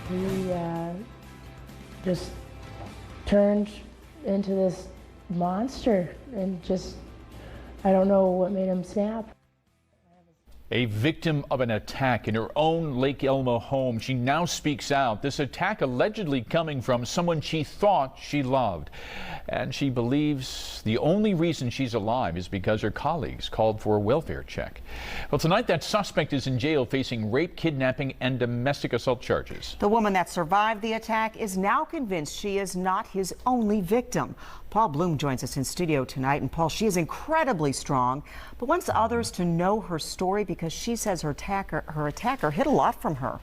He just turned into this monster and just, I don't know what made him snap. A victim of an attack in her own Lake Elmo home. She now speaks out. This attack allegedly coming from someone she thought she loved. And she believes the only reason she's alive is because her colleagues called for a welfare check. Well, tonight that suspect is in jail facing rape, kidnapping, and domestic assault charges. The woman that survived the attack is now convinced she is not his only victim. Paul Bloom joins us in studio tonight. And Paul, she is incredibly strong, but wants others to know her story because she says her attacker hid a lot from her.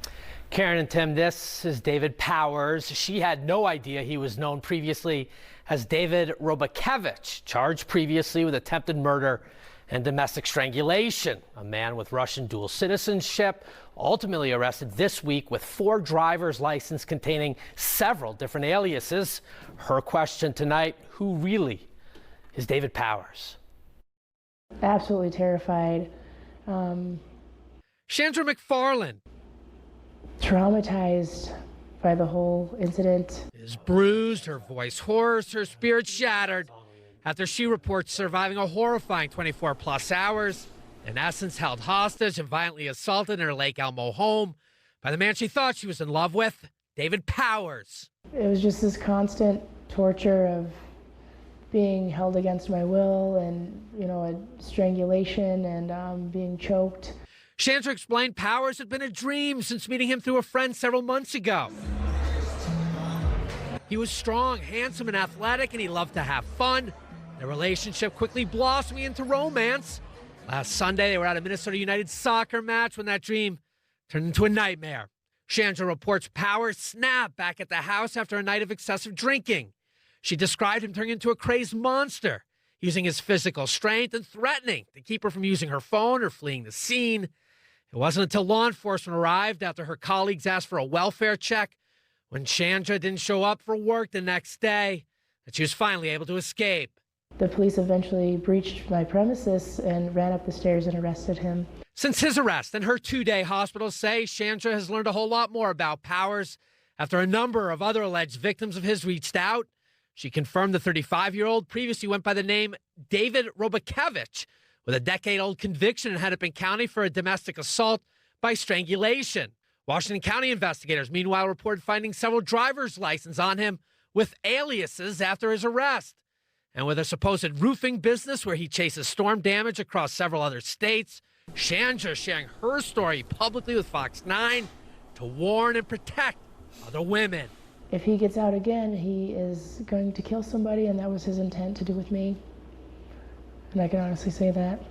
Karen and Tim, this is David Powers. She had no idea he was known previously as David Robakevich, charged previously with attempted murder and domestic strangulation. A man with Russian dual citizenship, ultimately arrested this week with 4 driver's licenses containing several different aliases. Her question tonight, who really is David Powers? Absolutely terrified. Chandra McFarland. Traumatized by the whole incident. Is bruised, her voice hoarse, her spirit shattered after she reports surviving a horrifying 24-plus hours, in essence held hostage and violently assaulted in her Lake Elmo home by the man she thought she was in love with, David Powers. It was just this constant torture of being held against my will and, a strangulation and being choked. Chandra explained Powers had been a dream since meeting him through a friend several months ago. He was strong, handsome, and athletic, and he loved to have fun. Their relationship quickly blossoming into romance. Last Sunday, they were at a Minnesota United soccer match when that dream turned into a nightmare. Chandra reports Powers snapped back at the house after a night of excessive drinking. She described him turning into a crazed monster, using his physical strength and threatening to keep her from using her phone or fleeing the scene. It wasn't until law enforcement arrived after her colleagues asked for a welfare check, when Chandra didn't show up for work the next day, that she was finally able to escape. The police eventually breached my premises and ran up the stairs and arrested him. Since his arrest and her 2-day hospital stay, Chandra has learned a whole lot more about Powers after a number of other alleged victims of his reached out. She confirmed the 35-year-old previously went by the name David Robakevich, with a decade-old conviction in Hennepin County for a domestic assault by strangulation. Washington County investigators, meanwhile, reported finding several driver's licenses on him with aliases after his arrest. And with a supposed roofing business where he chases storm damage across several other states, Chandra sharing her story publicly with Fox 9 to warn and protect other women. If he gets out again, he is going to kill somebody, and that was his intent to do with me. And I can honestly say that.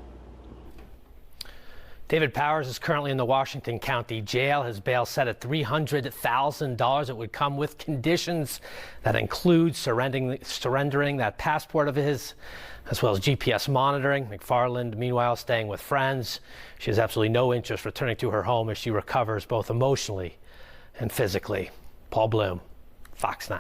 David Powers is currently in the Washington County Jail. His bail set at $300,000. It would come with conditions that include surrendering that passport of his, as well as GPS monitoring. McFarland, meanwhile, staying with friends. She has absolutely no interest returning to her home as she recovers both emotionally and physically. Paul Bloom, Fox 9.